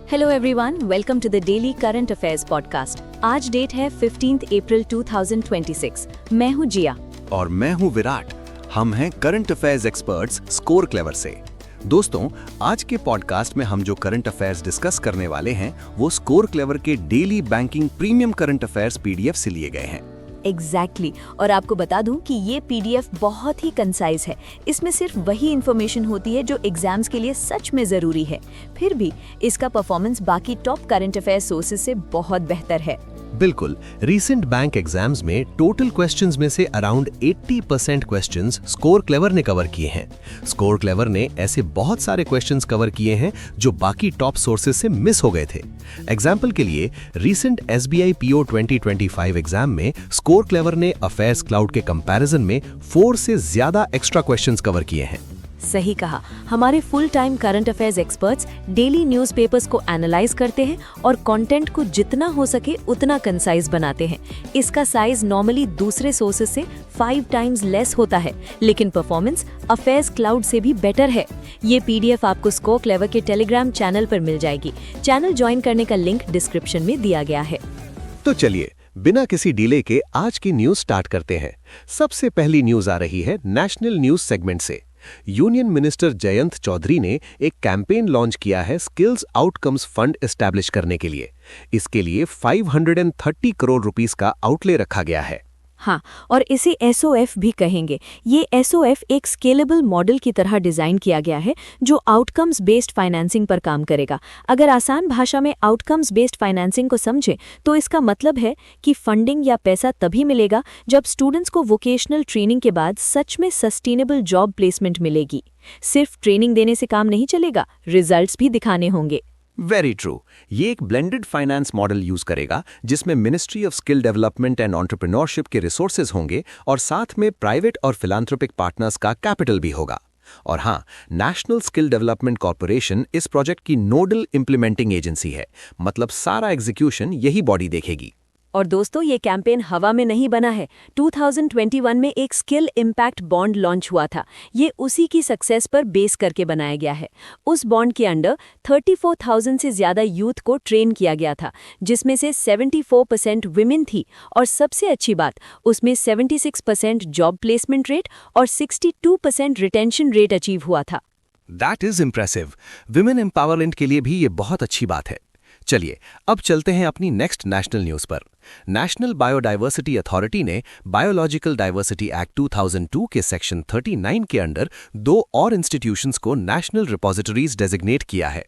Hello everyone, welcome to the daily current affairs podcast. आज date है 15 अप्रैल 2026। मैं हूँ जिया और मैं हूँ विराट। हम हैं current affairs experts score clever से। दोस्तों, आज के पॉडकास्ट में हम जो करंट अफेयर्स डिस्कस करने वाले हैं वो स्कोर क्लेवर के daily banking premium current affairs PDF से लिए गए हैं। एग्जैक्टली और आपको बता दूं कि ये पीडीएफ बहुत ही कंसाइज है। इसमें सिर्फ वही इन्फॉर्मेशन होती है जो एग्जाम्स के लिए सच में जरूरी है। फिर भी इसका परफॉर्मेंस बाकी टॉप करंट अफेयर सोर्सेज से बहुत बेहतर है। बिल्कुल, रीसेंट बैंक एग्जाम्स में टोटल क्वेश्चंस में से अराउंड 80% क्वेश्चंस स्कोर क्लेवर ने कवर किए हैं। स्कोर क्लेवर ने ऐसे बहुत सारे क्वेश्चंस कवर किए हैं जो बाकी टॉप सोर्सेज से मिस हो गए थे। एग्जाम्पल के लिए रीसेंट एसबीआई पीओ 2025 एग्जाम में स्कोर क्लेवर ने अफेयर्स क्लाउड के कंपैरिजन में 4 से ज्यादा एक्स्ट्रा क्वेश्चंस कवर किए हैं। सही कहा। हमारे full time current affairs experts daily newspapers को एनालाइज करते हैं और कंटेंट को जितना हो सके उतना कंसाइज बनाते हैं। इसका साइज नॉर्मली दूसरे सोर्सेज से 5 टाइम्स लेस होता है, लेकिन परफॉर्मेंस अफेयर्स क्लाउड से भी बेटर है। ये पीडीएफ आपको स्कोर क्लेवर के टेलीग्राम चैनल पर मिल जाएगी। चैनल ज्वाइन करने का लिंक डिस्क्रिप्शन में दिया गया है। तो चलिए, बिना किसी डिले के आज की न्यूज स्टार्ट करते हैं। सबसे पहली न्यूज आ रही है नेशनल न्यूज सेगमेंट से। यूनियन मिनिस्टर जयंत चौधरी ने एक कैंपेन लॉन्च किया है स्किल्स आउटकम्स फंड एस्टैब्लिश करने के लिए। इसके लिए 530 करोड़ रुपीस का आउटले रखा गया है। हाँ, और इसे एसओएफ भी कहेंगे। ये एसओएफ एक स्केलेबल मॉडल की तरह डिजाइन किया गया है जो आउटकम्स बेस्ड फाइनेंसिंग पर काम करेगा। अगर आसान भाषा में आउटकम्स बेस्ड फाइनेंसिंग को समझें तो इसका मतलब है कि फंडिंग या पैसा तभी मिलेगा जब स्टूडेंट्स को वोकेशनल ट्रेनिंग के बाद सच में सस्टेनेबल जॉब प्लेसमेंट मिलेगी। सिर्फ ट्रेनिंग देने से काम नहीं चलेगा, रिजल्ट्स भी दिखाने होंगे। Very true. ये एक ब्लेंडेड फाइनेंस मॉडल यूज करेगा जिसमें ministry of skill development and entrepreneurship के रिसोर्सेज होंगे और साथ में प्राइवेट और फिलांथ्रोपिक पार्टनर्स का कैपिटल भी होगा। और हाँ, नेशनल स्किल डेवलपमेंट कॉर्पोरेशन इस प्रोजेक्ट की नोडल इंप्लीमेंटिंग एजेंसी है, मतलब सारा एग्जीक्यूशन यही बॉडी देखेगी। और दोस्तों, ये कैंपेन हवा में नहीं बना है। 2021 में एक स्किल इम्पैक्ट बॉन्ड लॉन्च हुआ था। ये उसी की सक्सेस पर बेस करके बनाया गया है। उस बॉन्ड के अंडर 34,000 से ज्यादा यूथ को ट्रेन किया गया था, जिसमें से 74% विमेन थी। और सबसे अच्छी बात, उसमें 76% जॉब प्लेसमेंट रेट और 62% रिटेंशन रेट अचीव हुआ था। That is impressive. Women empowerment के लिए भी ये बहुत अच्छी बात है। चलिए, अब चलते हैं अपनी नेक्स्ट नेशनल न्यूज पर। नेशनल बायोडाइवर्सिटी अथॉरिटी ने बायोलॉजिकल डाइवर्सिटी एक्ट 2002 के सेक्शन 39 के अंडर 2 और इंस्टीट्यूशंस को नेशनल रिपोजिटरीज डेजिग्नेट किया है।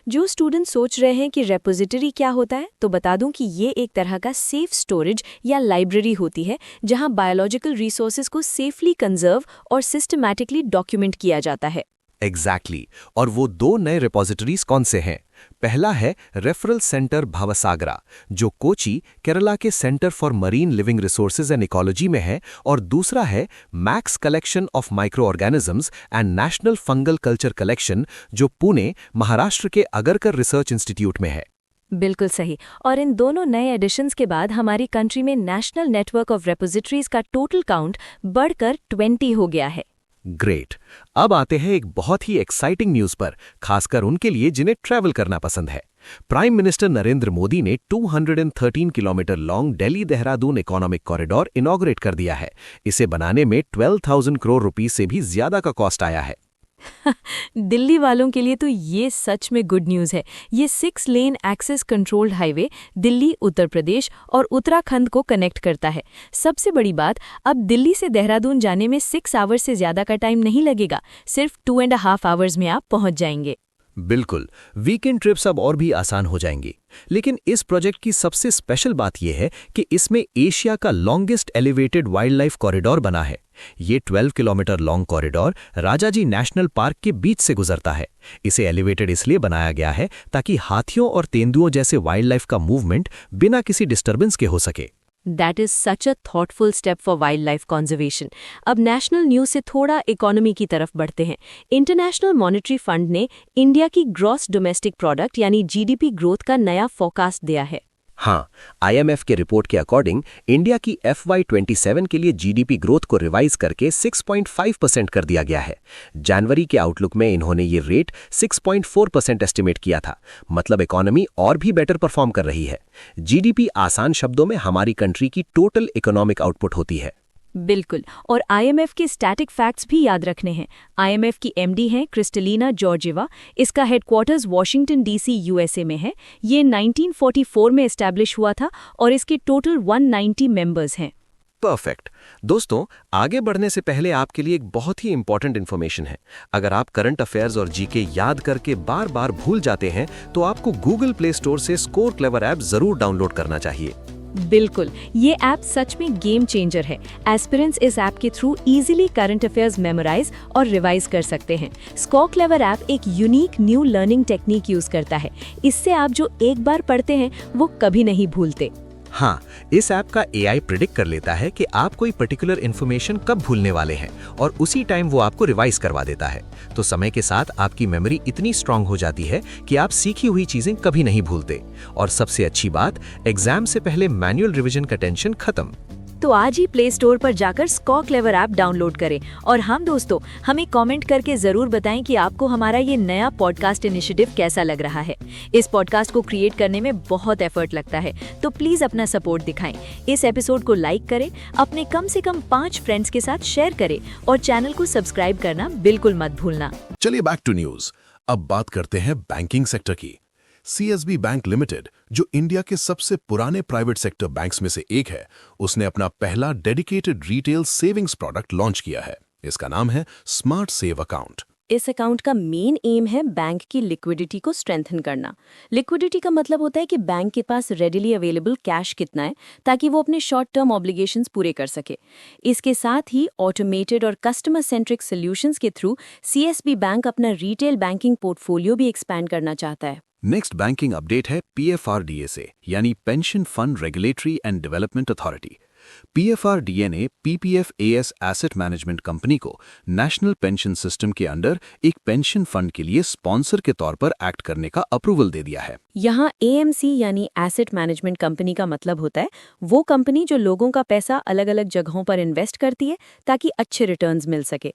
जो स्टूडेंट सोच रहे हैं कि रेपोजिटरी क्या होता है, तो बता दूं कि ये एक तरह का सेफ स्टोरेज या लाइब्रेरी होती है जहां बायोलॉजिकल रिसोर्सेज को सेफली कंजर्व और सिस्टमैटिकली डॉक्यूमेंट किया जाता है। एग्जैक्टली। और वो 2 नए रिपोजिटरीज कौन से हैं? पहला है रेफरल सेंटर भावसागरा, जो कोची, केरला के centre for marine living resources and ecology में है, और दूसरा है max collection of micro organisms and national fungal culture collection, जो पुणे, महाराष्ट्र के अगरकर रिसर्च इंस्टीट्यूट में है। बिल्कुल सही। और इन दोनों नए एडिशंस के बाद हमारी कंट्री में नेशनल नेटवर्क ऑफ रेपोजिटरीज का टोटल काउंट बढ़कर 20 हो गया है। ग्रेट। अब आते हैं एक बहुत ही एक्साइटिंग न्यूज पर, खासकर उनके लिए जिन्हें ट्रैवल करना पसंद है। प्राइम मिनिस्टर नरेंद्र मोदी ने 213 kilometre long Delhi Dehradun economic corridor inaugurate कर दिया है। इसे बनाने में 12,000 करोड़ रुपीस से भी ज्यादा का कॉस्ट आया है। दिल्ली वालों के लिए तो ये सच में गुड न्यूज़ है। ये 6 lane access controlled highway Delhi, Uttar Pradesh और उत्तराखंड को कनेक्ट करता है। सबसे बड़ी बात, अब दिल्ली से देहरादून जाने में 6 आवर्स से ज्यादा का टाइम नहीं लगेगा। सिर्फ 2.5 आवर्स में आप पहुंच जाएंगे। बिल्कुल, वीकेंड ट्रिप्स अब और भी आसान हो जाएंगी। लेकिन इस प्रोजेक्ट की सबसे स्पेशल बात यह है कि इसमें एशिया का longest elevated wild life corridor बना है। ये 12 kilometre long corridor Rajaji national park के बीच से गुजरता है। इसे एलिवेटेड इसलिए बनाया गया है ताकि हाथियों और तेंदुओं जैसे वाइल्ड लाइफ का मूवमेंट बिना किसी डिस्टर्बेंस के हो सके। That is such a thoughtful step for wild life conservation. अब नेशनल न्यूज से थोड़ा इकोनॉमी की तरफ बढ़ते हैं। इंटरनेशनल मॉनेटरी फंड ने इंडिया की ग्रॉस डोमेस्टिक प्रोडक्ट यानी जीडीपी ग्रोथ का नया फोरकास्ट दिया है। हाँ, IMF के रिपोर्ट के अकॉर्डिंग इंडिया की FY27 के लिए जीडीपी ग्रोथ को रिवाइज करके 6.5% कर दिया गया है। जनवरी के आउटलुक में इन्होंने ये रेट 6.4% एस्टिमेट किया था, मतलब इकोनॉमी और भी बेटर परफॉर्म कर रही है। जीडीपी आसान शब्दों में हमारी कंट्री की टोटल इकोनॉमिक आउटपुट होती है। बिल्कुल, और IMF के स्टैटिक फैक्ट्स भी याद रखने हैं। IMF की MD हैं क्रिस्टलिना जॉर्जिवा। इसका हेडक्वार्टर्स वॉशिंगटन DC USA में है। ये 1944 में एस्टैब्लिश हुआ था और इसके टोटल 190 मेंबर्स हैं। परफेक्ट। दोस्तों, आगे बढ़ने से पहले आपके लिए एक बहुत ही इंपॉर्टेंट इन्फॉर्मेशन है। अगर आप करंट अफेयर्स और जीके याद करके बार बार भूल जाते हैं तो आपको गूगल प्ले स्टोर से स्कोर क्लेवर ऐप जरूर डाउनलोड करना चाहिए। बिल्कुल, ये ऐप सच में गेम चेंजर है। एस्पिरेंट्स इस ऐप के through easily current affairs memorise और रिवाइज कर सकते हैं। स्कोर क्लेवर ऐप एक unique new learning technique use करता है। इससे आप जो एक बार पढ़ते हैं वो कभी नहीं भूलते। हाँ, इस ऐप का AI प्रिडिक्ट कर लेता है कि आप कोई पर्टिकुलर इन्फॉर्मेशन कब भूलने वाले हैं और उसी टाइम वो आपको रिवाइज करवा देता है। तो समय के साथ आपकी मेमोरी इतनी स्ट्रांग हो जाती है कि आप सीखी हुई चीजें कभी नहीं भूलते। और सबसे अच्छी बात, एग्जाम से पहले मैनुअल रिवीजन का टेंशन खत्म। तो आज ही प्ले स्टोर पर जाकर स्कोर क्लेवर ऐप डाउनलोड करें। और हम दोस्तों, हमें कमेंट करके जरूर बताएं कि आपको हमारा ये नया पॉडकास्ट इनिशिएटिव कैसा लग रहा है। इस पॉडकास्ट को क्रिएट करने में बहुत एफर्ट लगता है, तो प्लीज अपना सपोर्ट दिखाएं। इस एपिसोड को लाइक करें, अपने कम से कम 5 फ्रेंड्स के साथ शेयर करें और चैनल को सब्सक्राइब करना बिल्कुल मत भूलना। चलिए बैक टू न्यूज। अब बात करते हैं बैंकिंग सेक्टर की। CSB बैंक लिमिटेड, जो इंडिया के सबसे पुराने प्राइवेट सेक्टर बैंक्स में से एक है, उसने अपना पहला dedicated retail savings product launch किया है। इसका नाम है स्मार्ट सेव अकाउंट। इस अकाउंट का मेन एम है बैंक की लिक्विडिटी को स्ट्रेंथन करना। लिक्विडिटी का मतलब होता है कि बैंक के पास रेडिली अवेलेबल कैश कितना है, ताकि वो अपने शॉर्ट टर्म ऑब्लिगेशंस पूरे कर सके। इसके साथ ही ऑटोमेटेड और कस्टमर सेंट्रिक सॉल्यूशंस के थ्रू CSB बैंक अपना रिटेल बैंकिंग पोर्टफोलियो भी एक्सपैंड करना चाहता है। नेक्स्ट बैंकिंग अपडेट है PFRDA से, यानी pension fund regulatory and development authority. PFRDA ने PPFAS एसेट मैनेजमेंट कंपनी को नेशनल पेंशन सिस्टम के अंडर एक पेंशन फंड के लिए स्पॉन्सर के तौर पर एक्ट करने का अप्रूवल दे दिया है। यहाँ AMC यानी एसेट मैनेजमेंट कंपनी का मतलब होता है वो कंपनी जो लोगों का पैसा अलग अलग जगहों पर इन्वेस्ट करती है ताकि अच्छे रिटर्न्स मिल सके।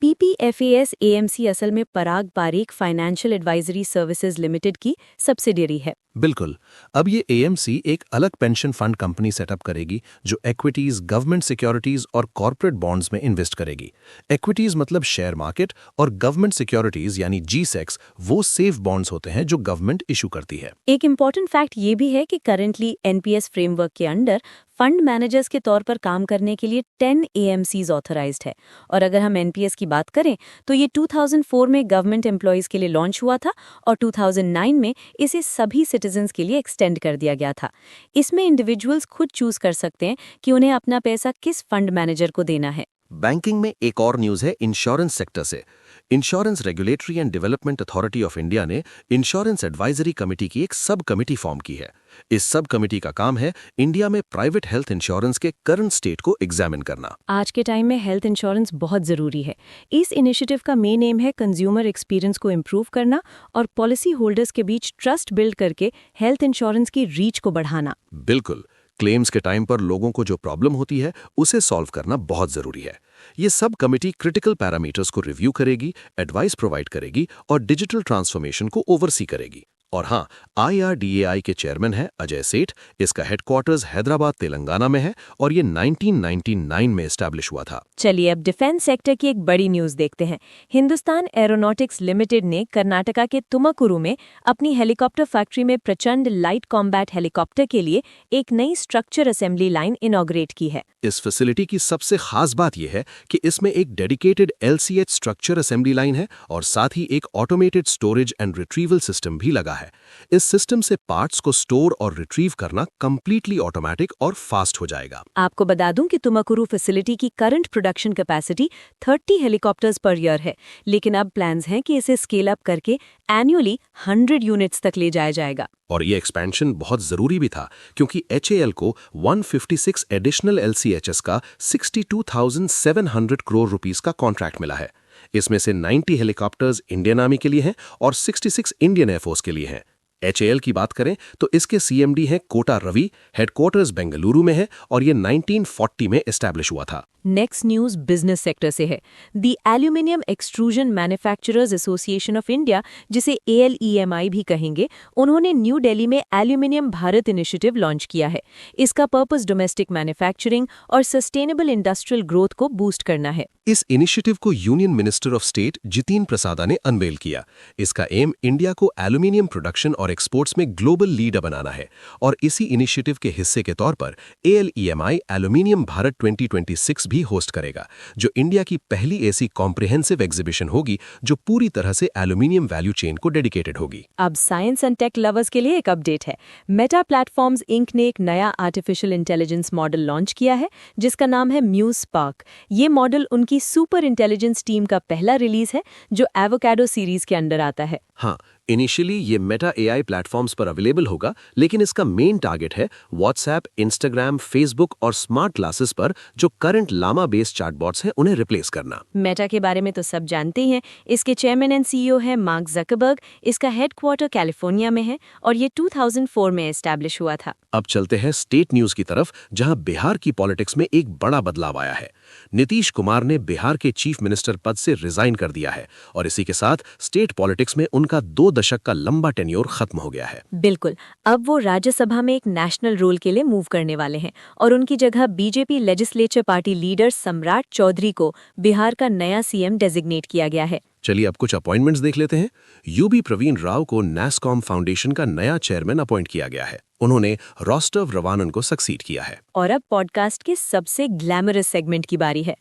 PPFAS AMC असल में Parag Parikh financial advisory services limited की सब्सिडियरी है। बिल्कुल, अब ये AMC एक अलग पेंशन फंड कंपनी सेटअप करेगी जो इक्विटीज, गवर्नमेंट सिक्योरिटीज और कॉर्पोरेट बॉन्ड्स में इन्वेस्ट करेगी। इक्विटीज मतलब शेयर मार्केट और गवर्नमेंट सिक्योरिटीज यानी GSECs वो सेफ बॉन्ड्स होते हैं जो गवर्नमेंट इशू करती है। एक इम्पॉर्टेंट फैक्ट ये भी है कि करंटली NPS फ्रेमवर्क के अंडर फंड मैनेजर्स के तौर पर काम करने के लिए 10 AMCs ऑथराइज्ड है। और अगर हम NPS की बात करें तो ये 2004 में गवर्नमेंट एम्प्लॉयज के लिए लॉन्च हुआ था और 2009 में इसे सभी सिटीजन्स के लिए एक्सटेंड कर दिया गया था। इसमें इंडिविजुअल्स खुद चूज कर सकते हैं कि उन्हें अपना पैसा किस फंड मैनेजर को देना है। बैंकिंग में एक और न्यूज है इंश्योरेंस सेक्टर से। Insurance regulatory and development authority of India ने इंश्योरेंस एडवाइजरी कमेटी की एक सब कमेटी फॉर्म की है। इस सब कमेटी का काम है इंडिया में प्राइवेट हेल्थ इंश्योरेंस के करंट स्टेट को एग्जामिन करना। आज के टाइम में हेल्थ इंश्योरेंस बहुत जरूरी है। इस इनिशिएटिव का मेन एम है कंज्यूमर एक्सपीरियंस को इम्प्रूव करना और पॉलिसी होल्डर्स के बीच ट्रस्ट बिल्ड करके हेल्थ इंश्योरेंस की रीच को बढ़ाना। बिल्कुल, क्लेम्स के टाइम पर लोगों को जो प्रॉब्लम होती है उसे सॉल्व करना बहुत जरूरी है। ये सब कमेटी क्रिटिकल पैरामीटर्स को रिव्यू करेगी, एडवाइस प्रोवाइड करेगी और डिजिटल ट्रांसफॉर्मेशन को ओवरसी करेगी। और हाँ, IRDAI के चेयरमैन है अजय सेठ। इसका हेडक्वार्टर्स हैदराबाद तेलंगाना में है और ये 1999 में एस्टैब्लिश हुआ था। चलिए अब डिफेंस सेक्टर की एक बड़ी न्यूज देखते हैं। हिंदुस्तान एरोनॉटिक्स लिमिटेड ने कर्नाटका के तुमकुरु में अपनी हेलीकॉप्टर फैक्ट्री में प्रचंड लाइट कॉम्बैट हेलीकॉप्टर के लिए एक नई स्ट्रक्चर असेंबली लाइन इनॉग्रेट की है। इस फैसिलिटी की सबसे खास बात यह है कि इसमें एक dedicated LCH structure assembly line है और साथ ही एक automated storage and retrieval system भी लगा है। इस सिस्टम से पार्ट्स को स्टोर और रिट्रीव करना कंप्लीटली ऑटोमेटिक और फास्ट हो जाएगा। आपको बता दूं कि तुमकुरु फैसिलिटी की current production capacity 30 helicopters per year है, लेकिन अब प्लान्स हैं कि इसे स्केल अप करके एनुअली 100 यूनिट्स तक ले जाया जाएगा। और ये एक्सपेंशन बहुत जरूरी भी था क्योंकि HAL को 156 एडिशनल LCHs का 62,700 करोड़ रुपीस का कॉन्ट्रैक्ट मिला है। इसमें से 90 हेलीकॉप्टर्स इंडियन आर्मी के लिए हैं और 66 इंडियन एयरफोर्स के लिए हैं। HAL की बात करें तो इसके CMD हैं कोटा रवि, हेडक्वार्टर्स बेंगलुरु में है और ये 1940 में एस्टैब्लिश हुआ था। नेक्स्ट न्यूज बिजनेस सेक्टर से है। The aluminium extrusion manufacturers association of India, जिसे ALEMI भी कहेंगे, उन्होंने न्यू दिल्ली में एल्यूमिनियम भारत इनिशिएटिव लॉन्च किया है। इसका पर्पस डोमेस्टिक मैन्युफैक्चरिंग और सस्टेनेबल इंडस्ट्रियल ग्रोथ को बूस्ट करना है। इस इनिशिएटिव को union minister of state Jitin Prasada ने अनवेल किया। इसका एम इंडिया को एल्यूमिनियम प्रोडक्शन और एक्सपोर्ट्स में ग्लोबल लीडर बनाना है और इसी इनिशिएटिव के हिस्से के तौर पर ALEMI एल्यूमिनियम भारत 2026 भी होस्ट करेगा, जो इंडिया की पहली ऐसी कॉम्प्रिहेंसिव एग्जीबिशन होगी जो पूरी तरह से एल्यूमिनियम वैल्यू चेन को डेडिकेटेड होगी। अब साइंस एंड टेक लवर्स के लिए एक अपडेट है। मेटा प्लेटफॉर्म्स इंक ने एक नया आर्टिफिशियल इंटेलिजेंस मॉडल लॉन्च किया है जिसका नाम है म्यूज स्पार्क। ये मॉडल उनकी सुपर इंटेलिजेंस टीम का पहला रिलीज है जो एवोकाडो सीरीज के अंडर आता है। हाँ, इनिशियली ये मेटा AI प्लेटफॉर्म्स पर अवेलेबल होगा, लेकिन इसका मेन टारगेट है व्हाट्सएप, इंस्टाग्राम, फेसबुक और स्मार्ट ग्लासेस पर जो करंट लामा बेस्ड चैटबॉट्स हैं उन्हें रिप्लेस करना। मेटा के बारे में तो सब जानते ही हैं। इसके चेयरमैन एंड CEO है मार्क ज़करबर्ग। इसका हेडक्वार्टर कैलिफोर्निया में है और ये 2004 में एस्टैब्लिश हुआ था। अब चलते हैं स्टेट न्यूज की तरफ, जहां बिहार की पॉलिटिक्स में एक बड़ा बदलाव आया है। नीतीश कुमार ने बिहार के चीफ मिनिस्टर पद से रिजाइन कर दिया है और इसी के साथ स्टेट पॉलिटिक्स में उनका 2 दशक का लंबा टेन्योर खत्म हो गया है। बिल्कुल, अब वो राज्यसभा में एक नेशनल रोल के लिए मूव करने वाले हैं और उनकी जगह बीजेपी लेजिस्लेचर पार्टी लीडर सम्राट चौधरी को बिहार का नया CM डेजिग्नेट किया गया है। चलिए अब कुछ अपॉइंटमेंट्स देख लेते हैं। UB प्रवीण राव को NASSCOM फाउंडेशन का नया चेयरमैन अपॉइंट किया गया है। उन्होंने रोस्टव रवानन को सक्सीड किया है। और अब पॉडकास्ट के सबसे ग्लैमरस सेगमेंट की बारी है।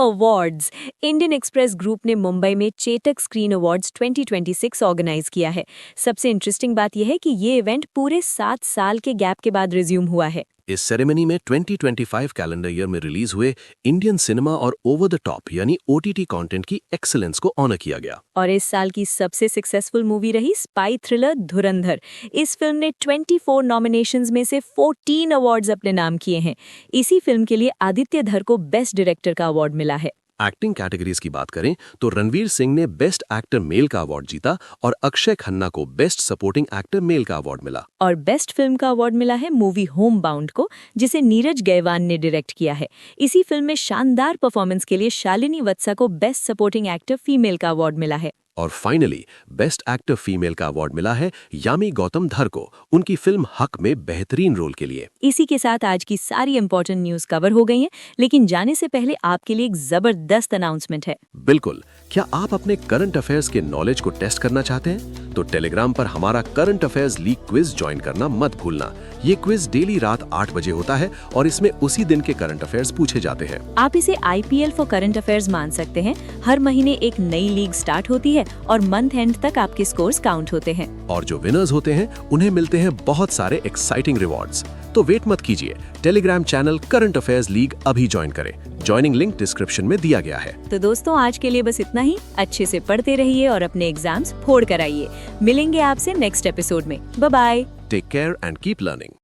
अवार्ड्स। इंडियन एक्सप्रेस ग्रुप ने मुंबई में चेतक स्क्रीन अवार्ड्स 2026 ऑर्गेनाइज किया है। सबसे इंटरेस्टिंग बात यह है कि ये इवेंट पूरे 7 साल के गैप के बाद रिज्यूम हुआ है। इस सेरेमनी में 2025 कैलेंडर ईयर में रिलीज हुए इंडियन सिनेमा और ओवर द टॉप यानी OTT कंटेंट की एक्सीलेंस को ऑनर किया गया। और इस साल की सबसे सक्सेसफुल मूवी रही स्पाई थ्रिलर धुरंधर। इस फिल्म ने 24 नॉमिनेशंस में से 14 अवार्ड्स अपने नाम किए हैं। इसी फिल्म के लिए आदित्य धर को बेस्ट डायरेक्टर का अवार्ड मिला है। एक्टिंग कैटेगरीज की बात करें तो रणवीर सिंह ने बेस्ट एक्टर मेल का अवार्ड जीता और अक्षय खन्ना को बेस्ट सपोर्टिंग एक्टर मेल का अवार्ड मिला। और बेस्ट फिल्म का अवार्ड मिला है मूवी होम बाउंड को, जिसे नीरज गैवान ने डायरेक्ट किया है। इसी फिल्म में शानदार परफॉर्मेंस के लिए शालिनी वत्सा को बेस्ट सपोर्टिंग एक्टर फीमेल का अवार्ड मिला है। और फाइनली बेस्ट एक्टर फीमेल का अवार्ड मिला है यामी गौतम धर को, उनकी फिल्म हक में बेहतरीन रोल के लिए। इसी के साथ आज की सारी इंपॉर्टेंट न्यूज कवर हो गई हैं, लेकिन जाने से पहले आपके लिए एक जबरदस्त अनाउंसमेंट है। बिल्कुल, क्या आप अपने करंट अफेयर्स के नॉलेज को टेस्ट करना चाहते हैं? तो टेलीग्राम पर हमारा current affairs league quiz join करना मत भूलना। ये क्विज डेली रात 8 बजे होता है और इसमें उसी दिन के करंट अफेयर्स पूछे जाते हैं। आप इसे IPL फॉर करंट अफेयर्स मान सकते हैं। हर महीने एक नई लीग स्टार्ट होती है और मंथ एंड तक आपके स्कोर्स काउंट होते हैं। और जो विनर्स होते हैं उन्हें मिलते हैं बहुत सारे एक्साइटिंग रिवॉर्ड्स। तो वेट मत कीजिए, Telegram channel current affairs league अभी ज्वाइन करें। ज्वाइनिंग लिंक डिस्क्रिप्शन में दिया गया है। तो दोस्तों, आज के लिए बस इतना ही। अच्छे से पढ़ते रहिए और अपने एग्जाम्स फोड़ कर आइए। मिलेंगे आपसे नेक्स्ट एपिसोड में। Bye bye. Take care and keep learning.